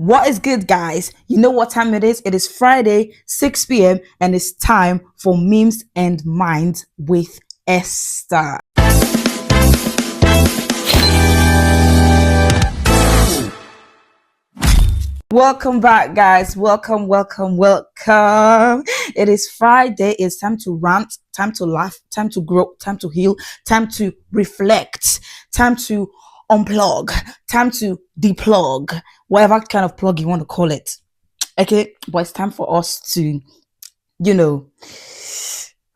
What is good, guys? You know what time it is? It is Friday, 6 p.m., and it's time for Memes and Minds with Esther. Welcome back, guys. Welcome. It is Friday. It's time to rant, time to laugh, time to grow, time to heal, time to reflect, time to unplug, time to deplug, whatever kind of plug you want to call it. Okay, but it's time for us to,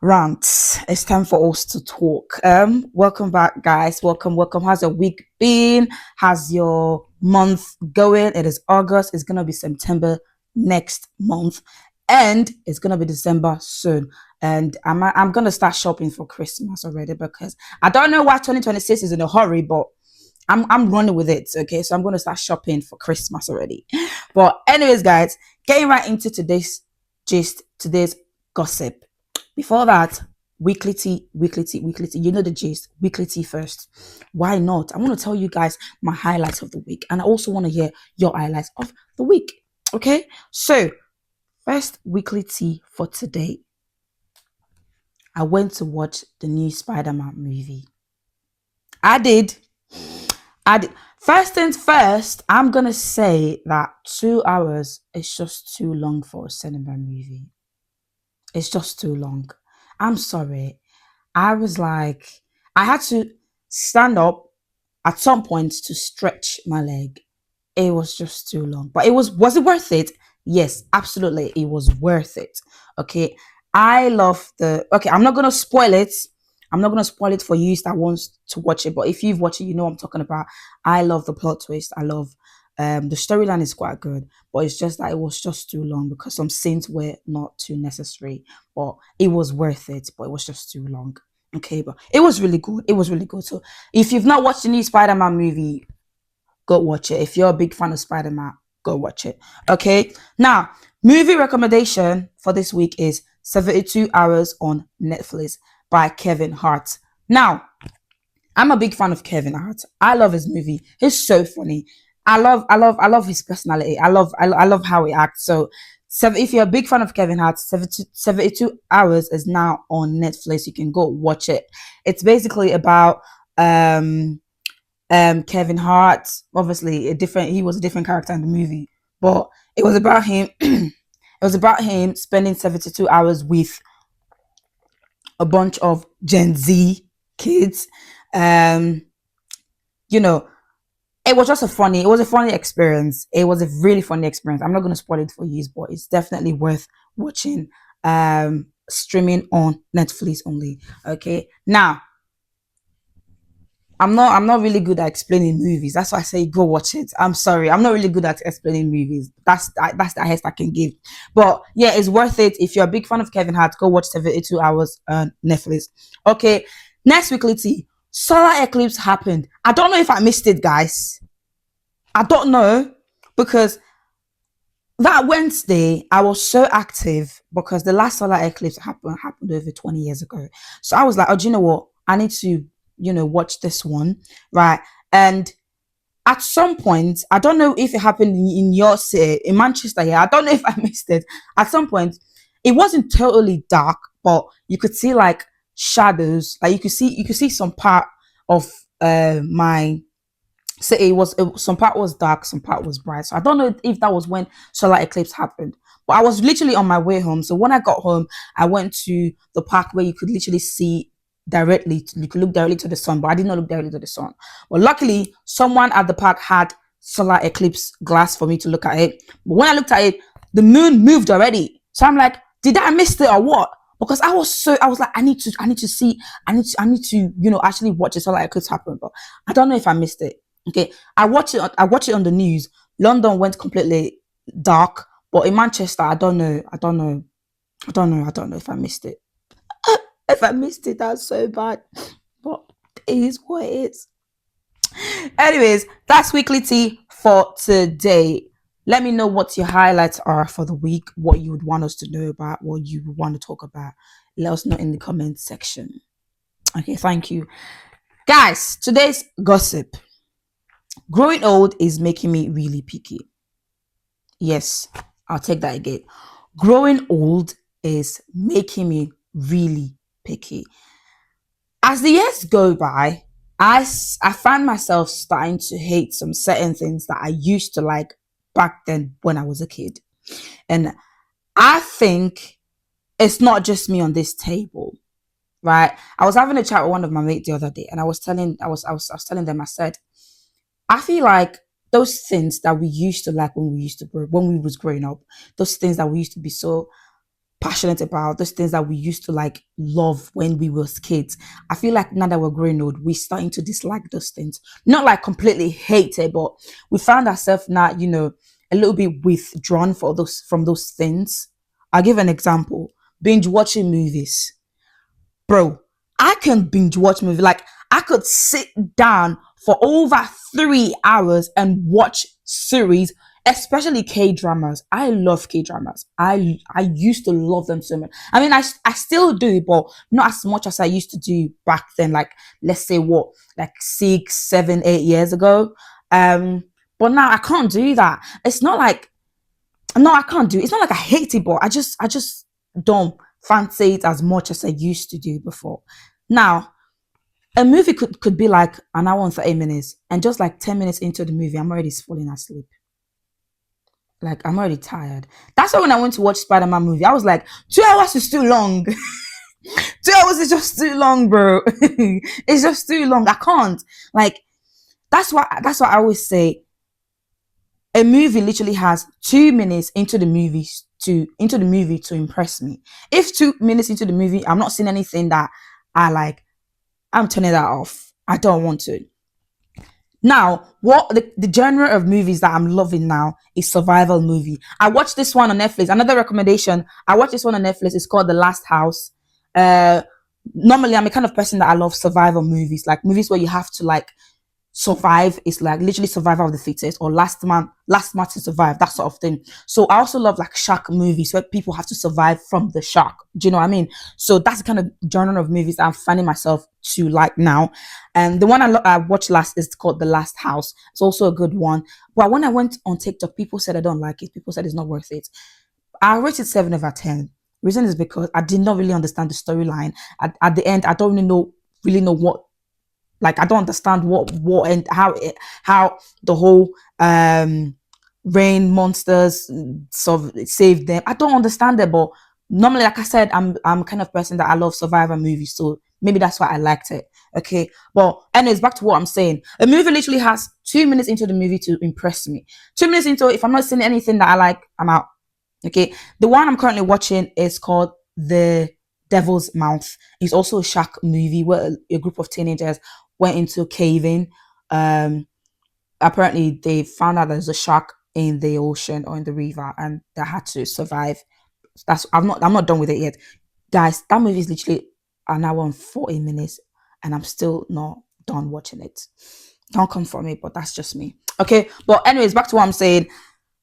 rant. It's time for us to talk. Welcome back, guys. Welcome. How's your week been? How's your month going? It is August. It's gonna be September next month, and it's gonna be December soon. And I'm gonna start shopping for Christmas already because I don't know why 2026 is in a hurry, but I'm running with it. Okay, so I'm gonna start shopping for Christmas already. But anyways, guys, getting right into today's gist, today's gossip. Before that, weekly tea. You know the gist. Weekly tea first. Why not? I want to tell you guys my highlights of the week, and I also want to hear your highlights of the week. Okay, so first weekly tea for today. I went to watch the new Spider-Man movie. I did. First things first, I'm gonna say that 2 hours is just too long for a cinema movie. It's just too long. I'm sorry. I was like, I had to stand up at some point to stretch my leg. It was just too long. But was it worth it? Yes, absolutely. It was worth it. Okay. I'm not gonna spoil it. I'm not gonna spoil it for you that wants to watch it. But if you've watched it, you know what I'm talking about. I love the plot twist. I love the storyline is quite good, but it's just that it was just too long because some scenes were not too necessary, but it was worth it, but it was just too long. Okay, but it was really good. So if you've not watched the new Spider-Man movie, go watch it. If you're a big fan of Spider-Man, go watch it. Okay, now movie recommendation for this week is 72 Hours on Netflix by Kevin Hart. Now, I'm a big fan of Kevin Hart. I love his movie. He's so funny. I love his personality. I love how he acts. So if you're a big fan of Kevin Hart, 72 Hours is now on Netflix. You can go watch it. It's basically about Kevin Hart. Obviously he was a different character in the movie, but it was about him. It was about him spending 72 hours with a bunch of Gen Z kids. It was a funny experience. It was a really funny experience. I'm not going to spoil it for you, but it's definitely worth watching. Streaming on Netflix only. Okay. Now, I'm not really good at explaining movies. That's why I say go watch it. I'm sorry. I'm not really good at explaining movies. That's the highest I can give. But yeah, it's worth it. If you're a big fan of Kevin Hart, go watch 72 Hours on Netflix. Okay. Next weekly tea. Solar eclipse happened. I don't know if I missed it, guys. I don't know, because that Wednesday I was so active because the last solar eclipse happened over 20 years ago. So I was like, oh, do you know what? I need to, watch this one, right? And at some point, I don't know if it happened in your city, in Manchester here. I don't know if I missed it. At some point, it wasn't totally dark, but you could see like shadows. Like you could see some part of my city. Some part was dark, some part was bright. So I don't know if that was when solar eclipse happened. But I was literally on my way home. So when I got home, I went to the park where you could literally see directly. You could look directly to the sun, but I did not look directly to the sun. But luckily, someone at the park had solar eclipse glass for me to look at it. But when I looked at it, the moon moved already. So I'm like, did I miss it or what? Because I was like, I need to see, I need to, actually watch the solar eclipse happen. But I don't know if I missed it. Okay, I watch it on the news. London went completely dark, but in Manchester, I don't know if I missed it. If I missed it, that's so bad. But it is what it is. Anyways, that's weekly tea for today. Let me know what your highlights are for the week, what you would want us to know about, what you would want to talk about. Let us know in the comment section. Okay, thank you. Guys, today's gossip. Growing old is making me really picky. Yes, I'll take that again. Growing old is making me really picky. As the years go by, I find myself starting to hate some certain things that I used to like back then when I was a kid. And I think it's not just me on this table, right? I was having a chat with one of my mates the other day, and I was telling them, I said, I feel like those things that we used to like when we used to grow, when we was growing up, those things that we used to be so passionate about, those things that we used to like love when we were kids. I feel like now that we're growing old, we're starting to dislike those things. Not like completely hate it, but we found ourselves now, a little bit withdrawn for those from those things. I'll give an example. Binge watching movies. Bro, I can binge watch movie. Like I could sit down for over 3 hours and watch series, especially K dramas. I love K dramas. I used to love them so much. I mean, I still do, but not as much as I used to do back then. Like let's say what, like 6, 7, 8 years ago. But now I can't do that. It's not like no, I can't do it. It's not like I hate it, but I just don't fancy it as much as I used to do before. Now, a movie could be like an hour and 30 minutes, and just like 10 minutes into the movie, I'm already falling asleep. Like I'm already tired. That's why when I went to watch Spider-Man movie, I was like, 2 hours is too long. 2 hours is just too long, bro. It's just too long. I can't. Like, that's why I always say a movie literally has 2 minutes into the movie to impress me. If 2 minutes into the movie I'm not seeing anything that I like, I'm turning that off. I don't want to. Now, what the genre of movies that I'm loving now is survival movie. I watched this one on Netflix. Another recommendation. I watched this one on Netflix. It's called The Last House. Uh, Normally I'm a kind of person that I love survival movies, like movies where you have to like survive. Is like literally survival of the fittest or last man to survive, that sort of thing. So I also love like shark movies where people have to survive from the shark. Do you know what I mean? So that's the kind of genre of movies I'm finding myself to like now. And the one I watched last is called The Last House. It's also a good one. But when I went on TikTok, people said I don't like it. People said it's not worth it. I rated 7/10. Reason is because I did not really understand the storyline. At the end, I don't really know what, like I don't understand what and how the whole rain monsters saved them. I don't understand it, but normally, like I said, I'm kind of person that I love survivor movies, so maybe that's why I liked it. Okay, but anyways, back to what I'm saying. A movie literally has 2 minutes into the movie to impress me. 2 minutes into it, if I'm not seeing anything that I like, I'm out. Okay, the one I'm currently watching is called The Devil's Mouth. It's also a shark movie where a group of teenagers went into caving. Um, Apparently they found out there's a shark in the ocean or in the river, and they had to survive. That's I'm not done with it yet, guys. That movie is literally an hour and 40 minutes, and I'm still not done watching it. Don't come for me, but that's just me. Okay, but anyways, back to what I'm saying.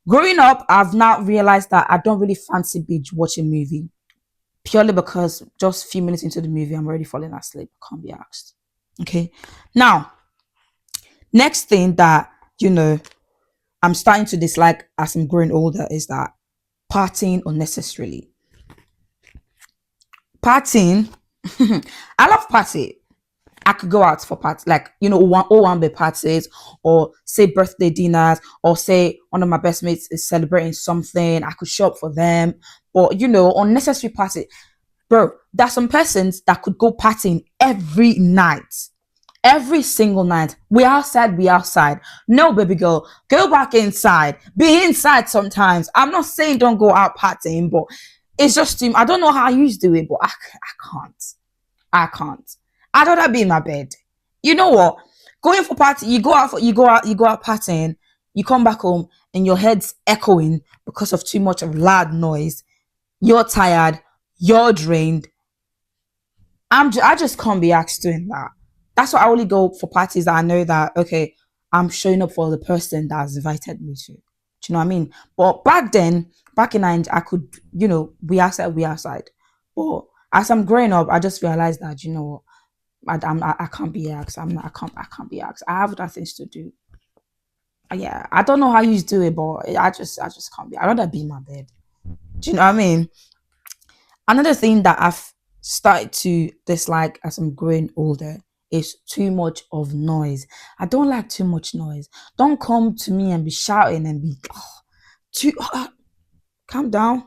Growing up, I've now realized that I don't really fancy binge watching movie purely because just a few minutes into the movie, I'm already falling asleep. Can't be asked. Okay. Now, next thing that, you know, I'm starting to dislike as I'm growing older is that partying unnecessarily. Partying, I love party. I could go out for parties, like, one big parties, or say birthday dinners, or say one of my best mates is celebrating something. I could show up for them. But, unnecessary party. Bro, there's some persons that could go partying every night. Every single night. We outside, we outside. No, baby girl, go back inside. Be inside sometimes. I'm not saying don't go out partying, but it's just, I don't know how you used to do it, but I can't. I can't. I'd rather be in my bed. You know what? Going for party, you go out partying, you come back home and your head's echoing because of too much of loud noise. You're tired, you're drained. I just can't be asked doing that. That's why I only go for parties that I know that okay, I'm showing up for the person that's invited me to. Do you know what I mean? But back then, back in Nigeria, I could, we outside, we outside. But as I'm growing up, I just realized that I can't be asked. I can't be asked. I have other things to do. Yeah, I don't know how you do it, but I just can't be. I'd rather be in my bed. Do you know what I mean? Another thing that I've started to dislike as I'm growing older is too much of noise. I don't like too much noise. Don't come to me and be shouting and be too calm down.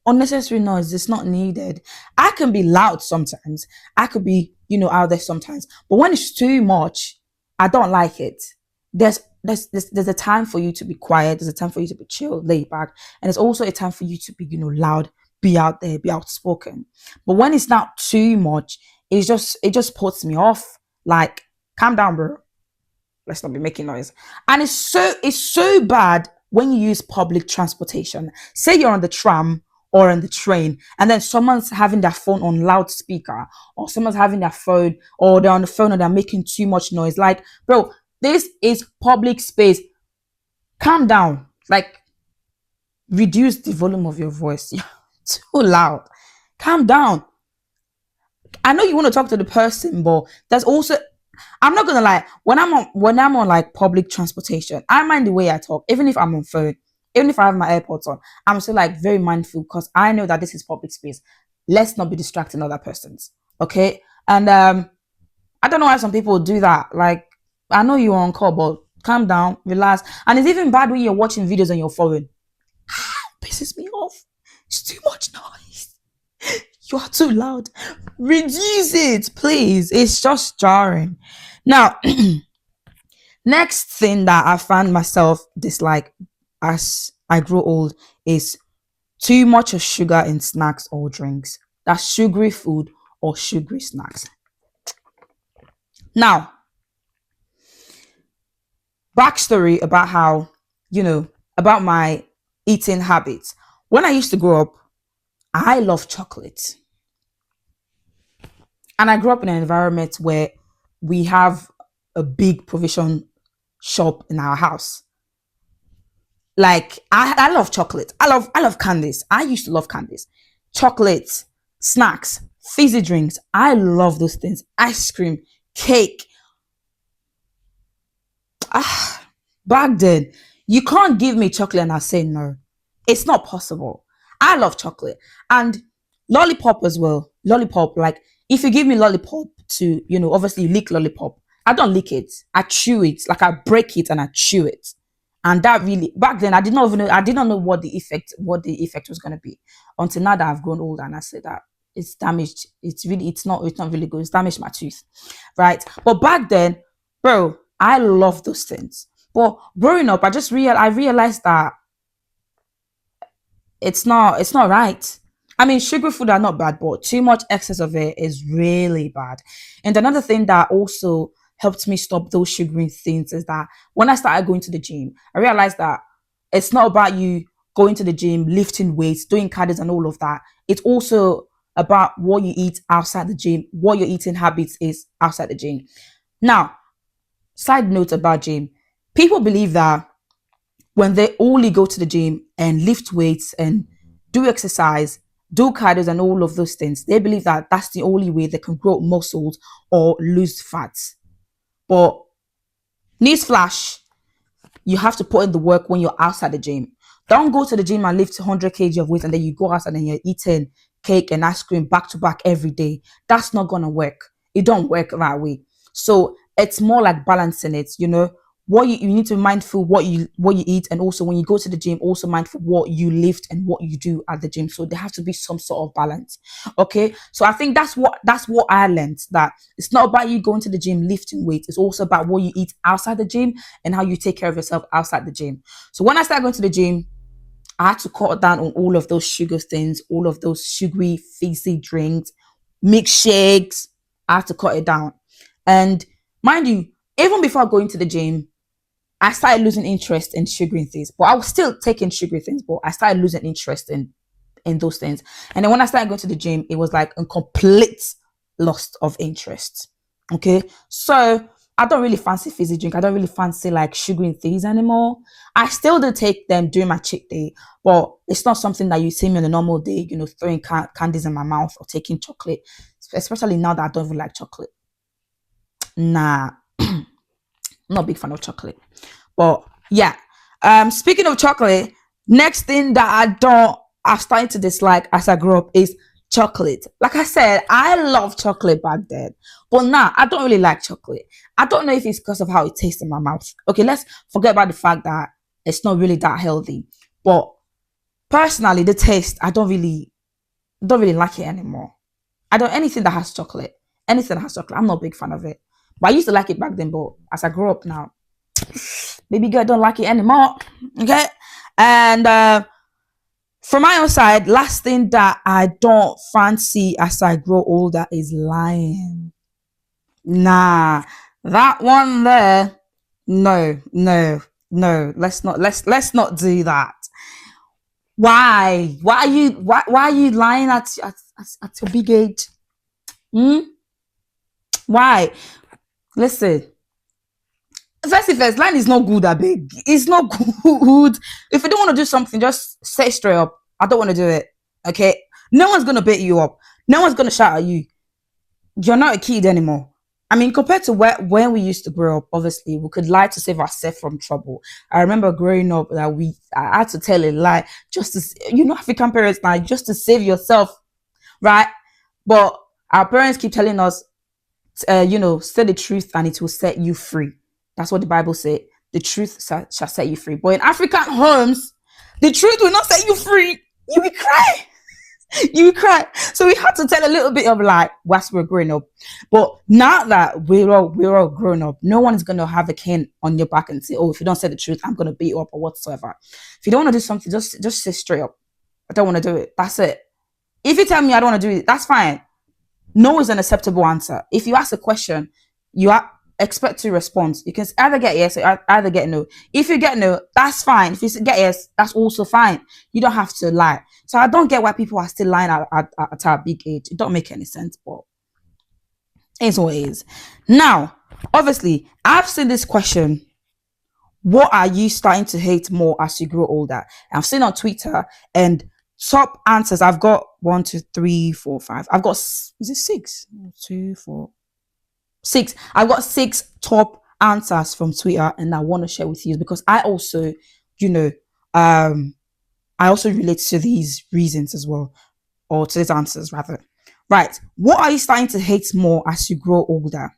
Unnecessary noise is not needed. I can be loud sometimes. I could be, out there sometimes. But when it's too much, I don't like it. There's a time for you to be quiet. There's a time for you to be chill, laid back, and there's also a time for you to be, loud, be out there, be outspoken. But when it's not too much, it just puts me off. Like, calm down, bro. Let's not be making noise. And it's so bad when you use public transportation. Say you're on the tram or on the train, and then someone's having their phone on loudspeaker, or someone's having their phone, or they're on the phone and they're making too much noise. Like, bro, this is public space. Calm down. Like, reduce the volume of your voice. You're too loud. Calm down. I know you want to talk to the person, but there's also, I'm not gonna lie. When I'm on like public transportation, I mind the way I talk, even if I'm on phone, even if I have my AirPods on. I'm still like very mindful because I know that this is public space. Let's not be distracting other persons. Okay. And I don't know why some people do that. Like, I know you're on call, but calm down, relax. And it's even bad when you're watching videos on your phone. Pisses me off. It's too much noise. You are too loud. Reduce it, please. It's just jarring. Now, next thing that I find myself dislike as I grow old is too much of sugar in snacks or drinks. That's sugary food or sugary snacks. Now, backstory about how, about my eating habits. When I used to grow up, I love chocolate. And I grew up in an environment where we have a big provision shop in our house. Like, I love chocolate. I love candies. I used to love candies. Chocolates, snacks, fizzy drinks. I love those things. Ice cream, cake. Ah, back then, you can't give me chocolate and I say no. It's not possible. I love chocolate and lollipop as well. Lollipop, like, if you give me lollipop to, obviously you lick lollipop. I don't lick it. I chew it. Like, I break it and I chew it. And that really, back then, I did not know what the effect was gonna be until now that I've grown older and I said that it's damaged. It's not really good. It's damaged my tooth, right? But back then, bro, I love those things. But growing up, I realized that it's not right. I mean, sugar food are not bad, but too much excess of it is really bad. And another thing that also helped me stop those sugary things is that when I started going to the gym, I realized that it's not about you going to the gym, lifting weights, doing cardio and all of that. It's also about what you eat outside the gym, what your eating habits is outside the gym. Now, side note about gym. People believe that when they only go to the gym and lift weights and do exercise, do cardio and all of those things, they believe that that's the only way they can grow muscles or lose fat. But newsflash, you have to put in the work when you're outside the gym. Don't go to the gym and lift 100 kg of weight and then you go outside and you're eating cake and ice cream back to back every day. That's not gonna work. It don't work that way. So it's more like balancing it. What you need to be mindful what you eat, and also when you go to the gym, also mindful what you lift and what you do at the gym. So there has to be some sort of balance. Okay, so I think that's what I learned, that it's not about you going to the gym lifting weight. It's also about what you eat outside the gym and how you take care of yourself outside the gym. So when I started going to the gym, I had to cut down on all of those sugar things, all of those sugary fizzy drinks, mixed shakes. I had to cut it down. And mind you, even before going to the gym, I started losing interest in sugary things. But I was still taking sugary things, but I started losing interest in those things. And then when I started going to the gym, it was like a complete loss of interest. Okay. So I don't really fancy fizzy drink. I don't really fancy like sugary things anymore. I still do take them during my cheat day, but it's not something that you see me on a normal day, throwing candies in my mouth or taking chocolate, especially now that I don't even like chocolate. Nah, I'm not a big fan of chocolate. But Yeah. Speaking of chocolate, next thing that I've started to dislike as I grew up is chocolate. Like I said, I love chocolate back then, but now I don't really like chocolate. I don't know if it's because of how it tastes in my mouth. Okay, let's forget about the fact that it's not really that healthy. But personally, the taste, I don't really like it anymore. I don't anything that has chocolate. Anything that has chocolate, I'm not a big fan of it. But I used to like it back then, but as I grew up now, baby girl don't like it anymore. Okay. And from my own side, last thing that I don't fancy as I grow older is lying. Nah, that one there. No, no, no. Let's not do that. Why? Why are you lying at your big age? Hmm? Why? Listen, first, line is not good, I beg. It's not good. If you don't want to do something, just say straight up, I don't want to do it. Okay? No one's gonna beat you up. No one's gonna shout at you. You're not a kid anymore. I mean, compared to when we used to grow up, obviously we could lie to save ourselves from trouble. I remember growing up that I had to tell a lie just to, African parents now, just to save yourself, right? But our parents keep telling us, say the truth and it will set you free. That's what the Bible said. The truth shall set you free. But in African homes, the truth will not set you free. You will cry. You will cry. So we had to tell a little bit of lie whilst we're growing up. But now that we're all grown up, no one is gonna have a cane on your back and say, "Oh, if you don't say the truth, I'm gonna beat you up or whatsoever." If you don't want to do something, just say straight up, "I don't want to do it." That's it. If you tell me I don't want to do it, that's fine. No is an acceptable answer. If you ask a question, you expect to respond. You can either get yes or either get no. If you get no, that's fine. If you get yes, that's also fine. You don't have to lie. So I don't get why people are still lying at our big age. It don't make any sense, but it's what it is. Now, obviously, I've seen this question. What are you starting to hate more as you grow older? I've seen on Twitter and top answers. I've got 1, 2, 3, 4, 5. I've got is it 6? 2, 4, 6. I've got 6 top answers from Twitter, and I want to share with you because I also, you know, I also relate to these reasons as well, or to these answers rather. Right. What are you starting to hate more as you grow older?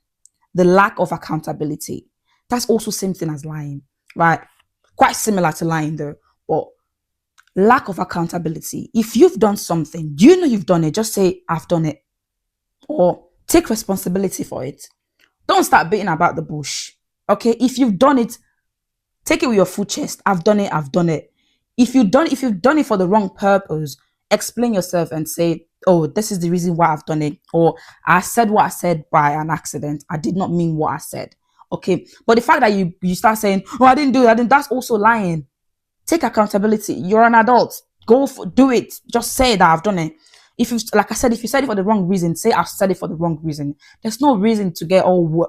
The lack of accountability. That's also same thing as lying, right? Quite similar to lying though, but lack of accountability. If you've done something, you know you've done it, just say, I've done it, or take responsibility for it. Don't start beating about the bush. Okay, if you've done it, take it with your full chest. I've done it. I've done it. If you've done it for the wrong purpose, explain yourself and say, "Oh, this is the reason why I've done it," or "I said what I said by an accident. I did not mean what I said." Okay, but the fact that you start saying, "Oh, I didn't do it," that's also lying. Take accountability. You're an adult. Do it. Just say that I've done it. If you, like I said, if you said it for the wrong reason, say I've said it for the wrong reason. There's no reason to get all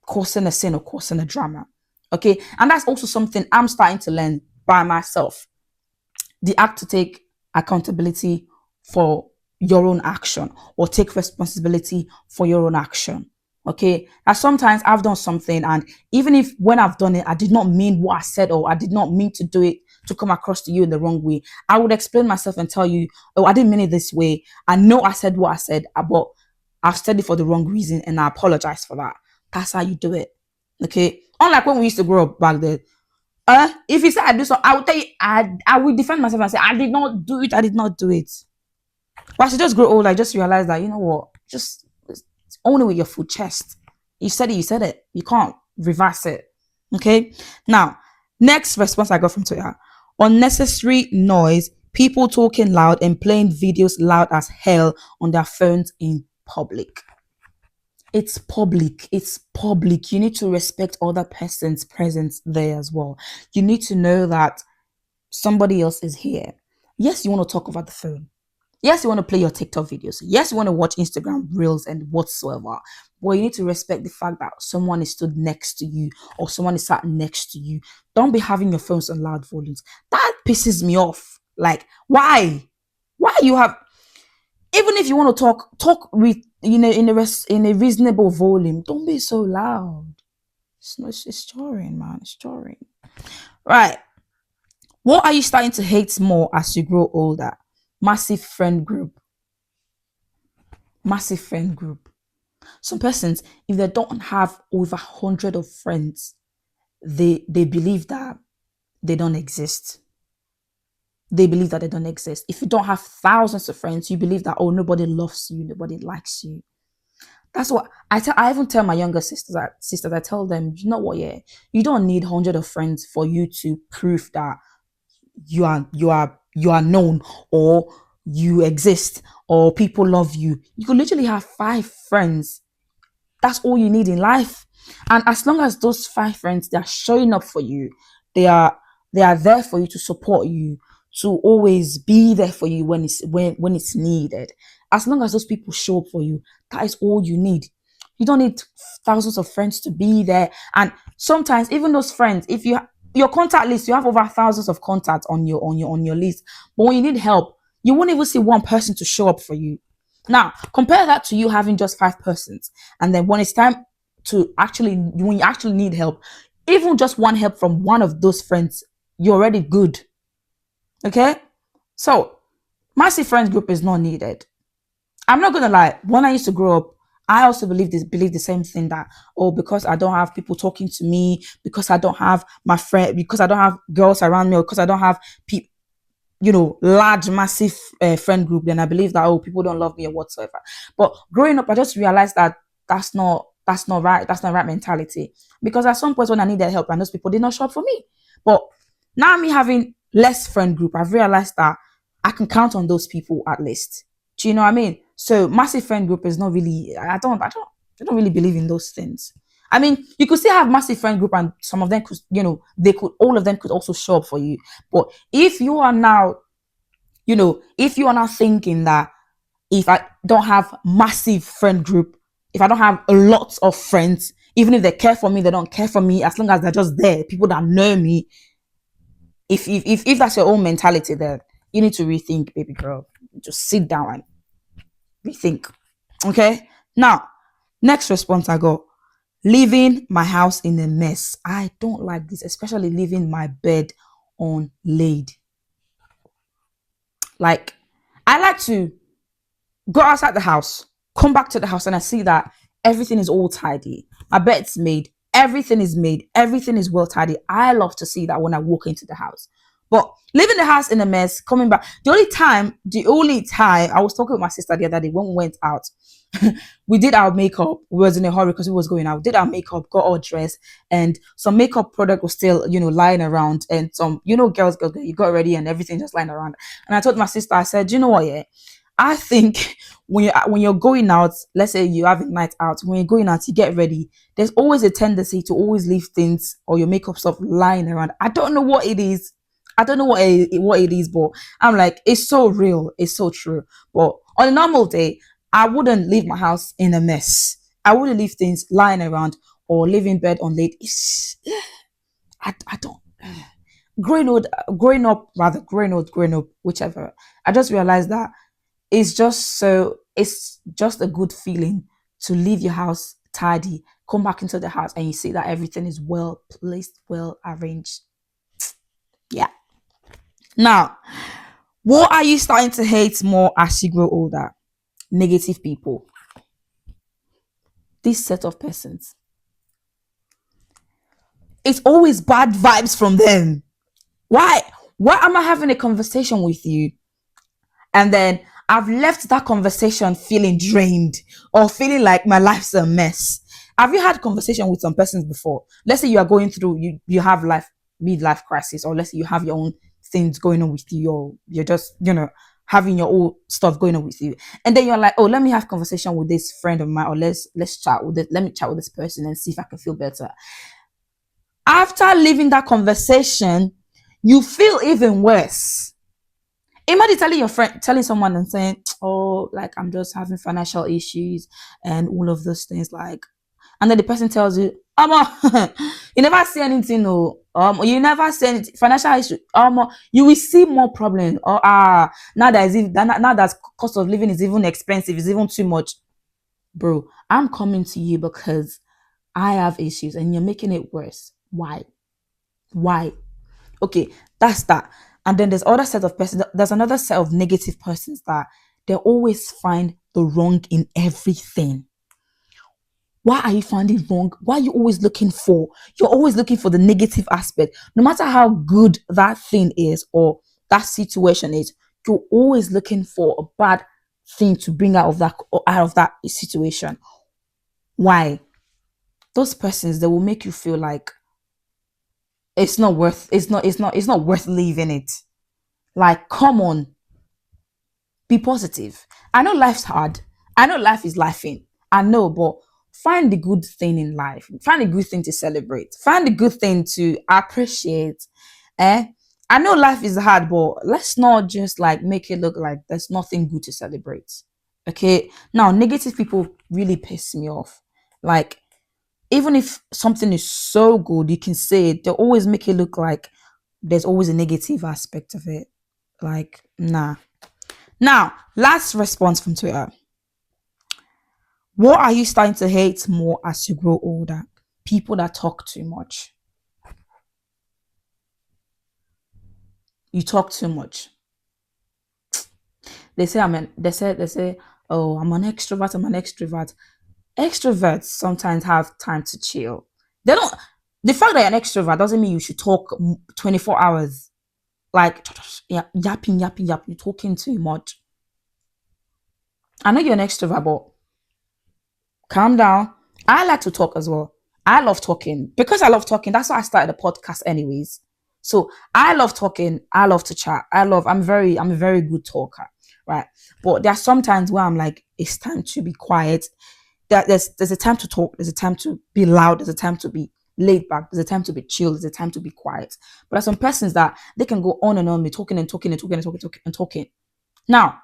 causing a sin or causing a drama. Okay. And that's also something I'm starting to learn by myself. The act to take accountability for your own action or take responsibility for your own action. Okay. Now, sometimes I've done something, and even if when I've done it, I did not mean what I said, or I did not mean to do it to come across to you in the wrong way, I would explain myself and tell you, "Oh, I didn't mean it this way. I know I said what I said, but I've said it for the wrong reason, and I apologize for that." That's how you do it. Okay. Unlike when we used to grow up back then. If you say I do so, I will tell you, I will defend myself and say, "I did not do it. I did not do it." But as you just grow older, I just realize that, you know what? Just own it with your full chest. You said it, you said it. You can't reverse it. Okay. Now, next response I got from Twitter: unnecessary noise, people talking loud and playing videos loud as hell on their phones in public. It's public. It's public. You need to respect other person's presence there as well. You need to know that somebody else is here. Yes, you want to talk over the phone. Yes, you want to play your TikTok videos. Yes, you want to watch Instagram reels and whatsoever. But you need to respect the fact that someone is stood next to you or someone is sat next to you. Don't be having your phones on loud volumes. That pisses me off. Like, why? Why you have, even if you want to talk with, in a reasonable volume. Don't be so loud. It's jarring, man. It's jarring. Right. What are you starting to hate more as you grow older? Massive friend group. Massive friend group. Some persons, if they don't have over 100 of friends, they believe that they don't exist. They believe that they don't exist. If you don't have thousands of friends, you believe that, oh, nobody loves you, nobody likes you. That's what I tell. I even tell my younger sisters. I tell them, you know what? Yeah, you don't need 100 of friends for you to prove that you are known, or you exist, or people love you. You could literally have 5 friends. That's all you need in life. And as long as those 5 friends, they are showing up for you, they are they are there for you, to support you, to always be there for you when it's needed. As long as those people show up for you, that is all you need. You don't need thousands of friends to be there. And sometimes even those friends, if you your contact list, you have over thousands of contacts on your list, but when you need help, you won't even see one person to show up for you. Now compare that to you having just 5 persons, and then when it's time to actually, when you actually need help, even just one help from one of those friends, you're already good. Okay. So massive friends group is not needed. I'm not gonna lie. When I used to grow up, I also believe the same thing, that, oh, because I don't have people talking to me, because I don't have my friend, because I don't have girls around me, or because I don't have people, large, massive friend group, then I believe that, oh, people don't love me or whatsoever. But growing up, I just realized that that's not right. That's not right mentality. Because at some point when I needed help and those people did not show up for me. But now me having less friend group, I've realized that I can count on those people at least. Do you know what I mean? So massive friend group is not really. I don't really believe in those things. I mean, you could still have massive friend group, and some of them could, all of them could also show up for you. But if you are now thinking that, if I don't have massive friend group, if I don't have a lot of friends, even if they care for me, they don't care for me, as long as they're just there, people that know me. If that's your own mentality, then you need to rethink, baby girl. Just sit down and rethink. Okay. Now, next response I got: leaving my house in a mess. I don't like this, especially leaving my bed unlaid. Like, I like to go outside the house, come back to the house, and I see that everything is all tidy. My bed's made, everything is made, everything is well tidy. I love to see that when I walk into the house. But leaving the house in a mess, coming back. The only time I was talking with my sister the other day when we went out, we did our makeup. We was in a hurry because we was going out. Did our makeup, got all dressed, and some makeup product was still, lying around, and some, girls, you got ready and everything just lying around. And I told my sister, I said, you know what, yeah, I think when you're going out, let's say you have a night out, when you're going out, you get ready. There's always a tendency to always leave things or your makeup stuff lying around. I don't know what it is. I don't know what it is, but I'm like, it's so real. It's so true. But on a normal day, I wouldn't leave my house in a mess. I wouldn't leave things lying around or leave in bed unlaid. I don't. Growing up, whichever. I just realized that it's just a good feeling to leave your house tidy, come back into the house, and you see that everything is well placed, well arranged. Yeah. Now, what are you starting to hate more as you grow older? Negative people. This set of persons. It's always bad vibes from them. Why? Why am I having a conversation with you, and then I've left that conversation feeling drained or feeling like my life's a mess? Have you had conversation with some persons before? Let's say you are going through, you have midlife crisis, or let's say you have your own things going on with you, or you're just, having your own stuff going on with you, and then you're like, oh, let me have conversation with this friend of mine, or let's chat with it. Let me chat with this person and see if I can feel better. After leaving that conversation, you feel even worse. Imagine telling someone and saying, "Oh, like, I'm just having financial issues and all of those things." Like, and then the person tells you, you never see anything, no, you never see anything, financial issue, you will see more problems, or now that cost of living is even expensive, it's even too much, bro. I'm coming to you because I have issues and you're making it worse. Why? Why? Okay, that's that. And then there's other set of persons. There's another set of negative persons that they always find the wrong in everything. Why are you finding wrong? Why are you always looking for? You're always looking for the negative aspect. No matter how good that thing is or that situation is, you're always looking for a bad thing to bring out of that situation. Why? Those persons, they will make you feel like it's not worth leaving it. Like, come on, be positive. I know life's hard. I know life is laughing. I know, but find the good thing in life. Find a good thing to celebrate. Find a good thing to appreciate. Eh? I know life is hard, but let's not just like make it look like there's nothing good to celebrate. Okay. Now, negative people really piss me off. Like, even if something is so good, you can say it, they always make it look like there's always a negative aspect of it. Like, nah. Now, last response from Twitter. What are you starting to hate more as you grow older? People that talk too much. You talk too much. They say, oh, I'm an extrovert, I'm an extrovert. Extroverts sometimes have time to chill. They don't the fact that you're an extrovert doesn't mean you should talk 24 hours. Like yapping, yapping, yapping, you're talking too much. I know you're an extrovert, but calm down. I like to talk as well. I love talking. Because I love talking, that's why I started a podcast anyways. So I love talking. I love to chat. I'm a very good talker. Right. But there are some times where I'm like, it's time to be quiet. There's a time to talk, there's a time to be loud, there's a time to be laid back, there's a time to be chill, there's a time to be quiet. But there's some persons that they can go on and on, be talking and talking and talking and talking and talking. Now,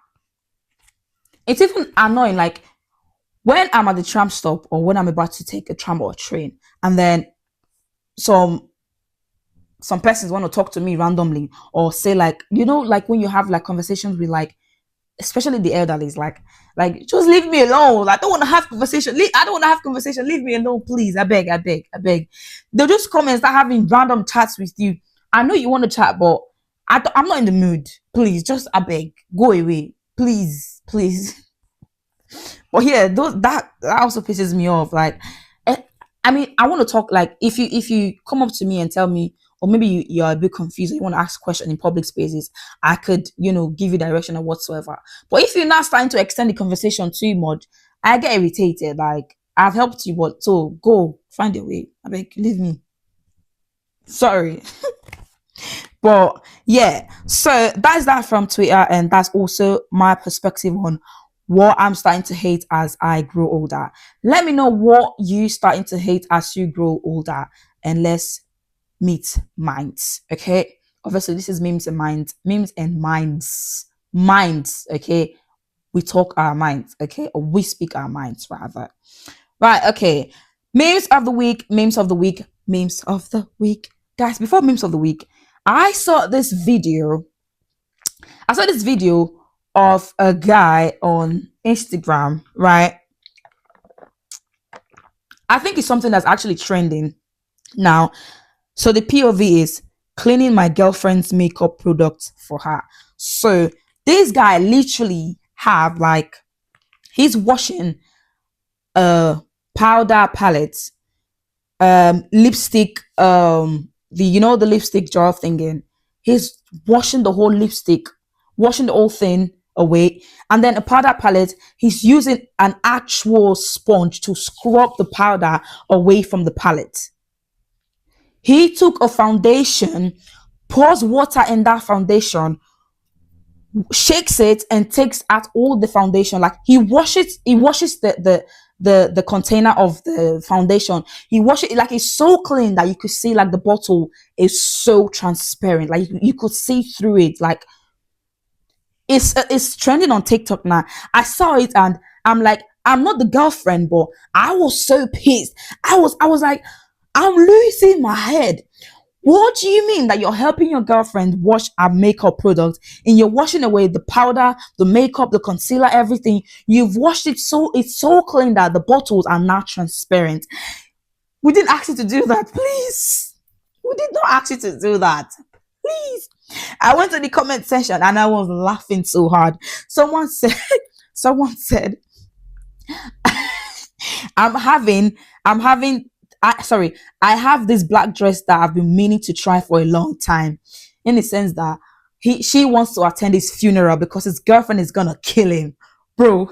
it's even annoying, like when I'm at the tram stop or when I'm about to take a tram or a train, and then some some persons want to talk to me randomly or say like, like when you have like conversations with like especially the elderly, like just leave me alone. I don't want to have conversation. I don't want to have conversation. Leave me alone, please. I beg, I beg, I beg. They'll just come and start having random chats with you. I know you want to chat, but I'm not in the mood. Please, just I beg, go away, please, please. But yeah, that also pisses me off. Like, eh, I mean, I want to talk. Like, if you come up to me and tell me, or maybe you're a bit confused, or you want to ask a question in public spaces, I could, give you direction or whatsoever. But if you're not starting to extend the conversation too much, I get irritated. Like, I've helped you, but so go find a way. I beg, leave me. Sorry. But yeah, so that's that from Twitter, and that's also my perspective on what I'm starting to hate as I grow older. Let me know what you starting to hate as you grow older, and let's meet minds. Okay. Obviously, this is memes and minds. Okay. We talk our minds. Okay. Or we speak our minds rather. Right. Okay. Memes of the week. Memes of the week. Memes of the week. Guys, before memes of the week, I saw this video. I saw this video of a guy on Instagram, right? I think it's something that's actually trending now. So the POV is cleaning my girlfriend's makeup products for her. So this guy literally have like he's washing a powder palette, lipstick, the lipstick jar thingy. He's washing the whole lipstick, washing the whole thing away, and then a powder palette. He's using an actual sponge to scrub the powder away from the palette. He took a foundation, pours water in that foundation, shakes it, and takes out all the foundation. Like he washes the container of the foundation. He washes it like it's so clean that you could see like the bottle is so transparent. Like you could see through it. Like it's trending on TikTok now. I saw it and I'm like, I'm not the girlfriend, but I was so pissed. I was like, I'm losing my head. What do you mean that you're helping your girlfriend wash her makeup products and you're washing away the powder, the makeup, the concealer, everything? You've washed it so it's so clean that the bottles are not transparent. We didn't ask you to do that, please. We did not ask you to do that. Please. I went to the comment section and I was laughing so hard. Someone said, someone said, I'm having, I'm having, sorry, I have this black dress that I've been meaning to try for a long time. In the sense that she wants to attend his funeral because his girlfriend is gonna kill him. Bro,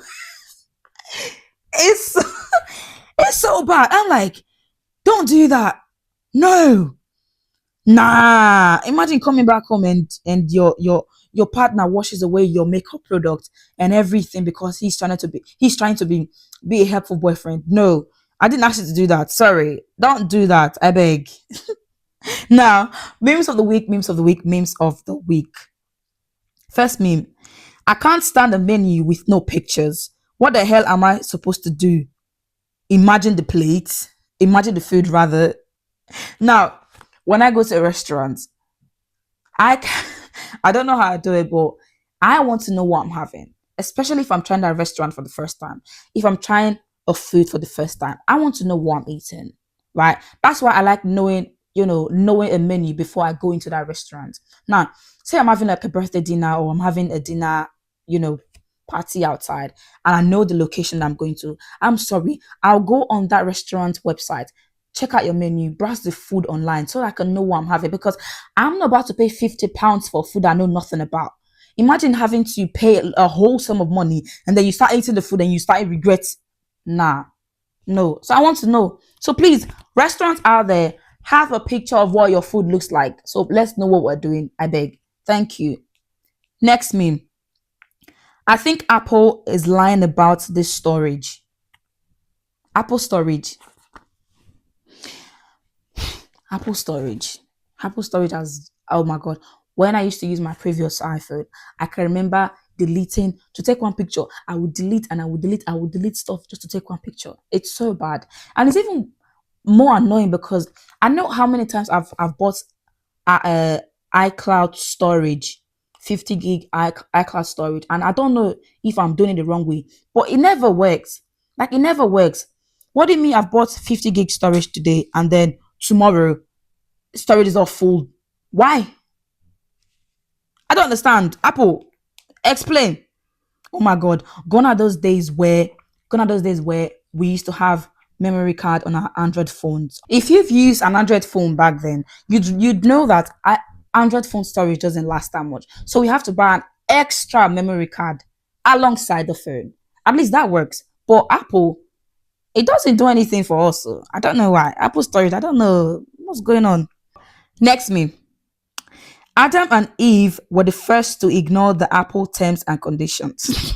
it's, it's so bad. I'm like, don't do that. No. Nah, imagine coming back home and your partner washes away your makeup product and everything because he's trying to be a helpful boyfriend. No, I didn't ask you to do that. Sorry, don't do that. I beg. Now, memes of the week, memes of the week, memes of the week. First meme: I can't stand a menu with no pictures. What the hell am I supposed to do? Imagine the plate. Imagine the food rather. Now, when I go to a restaurant, I can, I don't know how I do it, but I want to know what I'm having, especially if I'm trying that restaurant for the first time. If I'm trying a food for the first time, I want to know what I'm eating, right? That's why I like knowing, knowing a menu before I go into that restaurant. Now, say I'm having like a birthday dinner or I'm having a dinner, you know, party outside, and I know the location I'm going to. I'm sorry, I'll go on that restaurant website, check out your menu, browse the food online so that I can know what I'm having because I'm not about to pay £50 for food I know nothing about. Imagine having to pay a whole sum of money and then you start eating the food and you start regret. Nah, no. So I want to know. So please, restaurants out there, have a picture of what your food looks like. So let's know what we're doing. I beg. Thank you. Next meme. I think Apple is lying about this storage. Apple storage. Apple storage. Apple storage has, oh my God. When I used to use my previous iPhone, I can remember deleting to take one picture. I would delete and I would delete stuff just to take one picture. It's so bad. And it's even more annoying because I know how many times I've bought uh, iCloud storage, 50 gig iCloud storage, and I don't know if I'm doing it the wrong way, but it never works. Like it never works. What do you mean I've bought 50 gig storage today and then tomorrow storage is all full? Why? I don't understand. Apple, explain. Oh my God, gone are those days where we used to have memory card on our Android phones. If you've used an Android phone back then, you'd know that Android phone storage doesn't last that much. So we have to buy an extra memory card alongside the phone. At least that works. But Apple, it doesn't do anything for us. So I don't know why. Apple storage, I don't know what's going on. Next me. Adam and Eve were the first to ignore the Apple terms and conditions.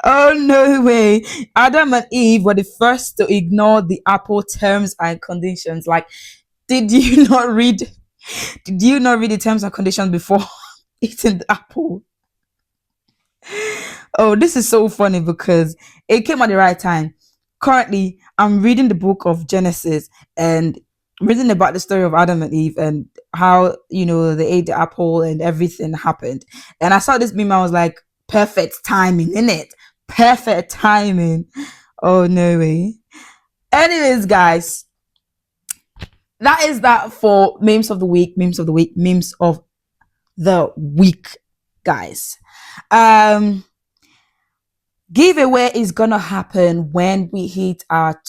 Oh no way. Adam and Eve were the first to ignore the Apple terms and conditions. Like, did you not read did you not read the terms and conditions before eating the apple? Oh, this is so funny because it came at the right time. Currently, I'm reading the book of Genesis and reading about the story of Adam and Eve and how, they ate the apple and everything happened. And I saw this meme, I was like, perfect timing, innit? Perfect timing. Oh, no way. Anyways, guys, that is that for memes of the week, memes of the week, memes of the week, guys. Giveaway is gonna happen when we hit our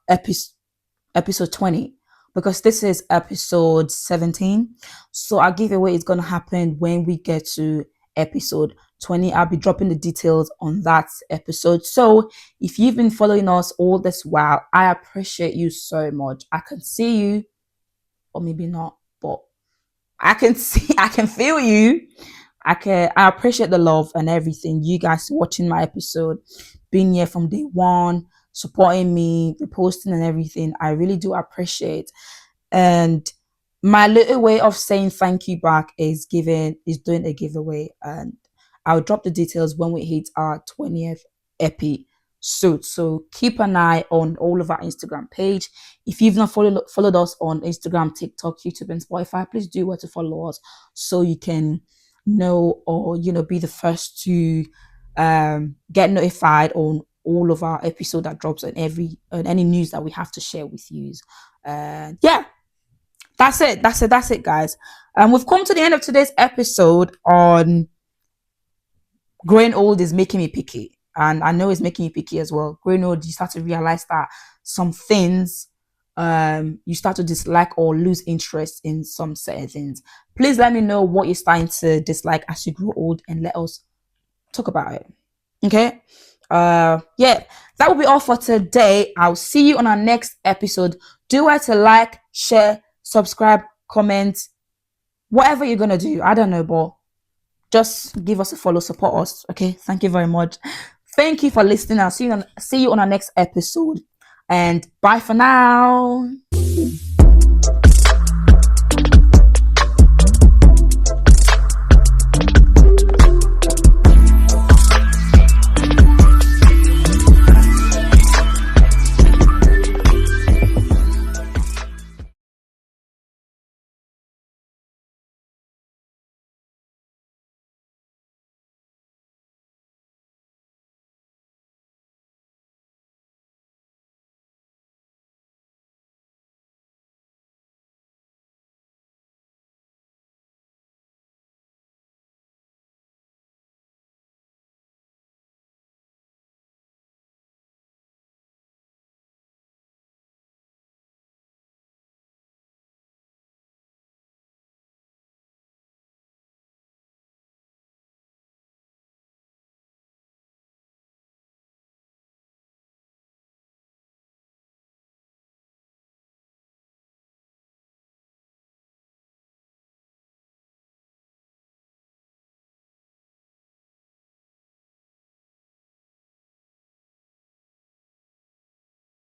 episode 20, because this is episode 17. So our giveaway is gonna happen when we get to episode 20. I'll be dropping the details on that episode. So if you've been following us all this while, I appreciate you so much. I can see you, or maybe not, but I can feel you. I appreciate the love and everything. You guys watching my episode, being here from day one, supporting me, reposting and everything. I really do appreciate. And my little way of saying thank you back is doing a giveaway, and I'll drop the details when we hit our 20th episode. So keep an eye on all of our Instagram page. If you've not followed us on Instagram, TikTok, YouTube, and Spotify, please do to follow us so you can know, or be the first to get notified on all of our episode that drops and any news that we have to share with you. And yeah, that's it, guys. We've come to the end of today's episode on growing old is making me picky. And I know it's making you picky as well. Growing old, you start to realize that some things you start to dislike or lose interest in some certain things. Please let me know what you're starting to dislike as you grow old and let us talk about it. Okay. Yeah, that will be all for today. I'll see you on our next episode. Do it to like, share, subscribe, comment, whatever you're gonna do. I don't know, but just give us a follow, support us. Okay. Thank you very much. Thank you for listening. I'll see you on our next episode. And bye for now.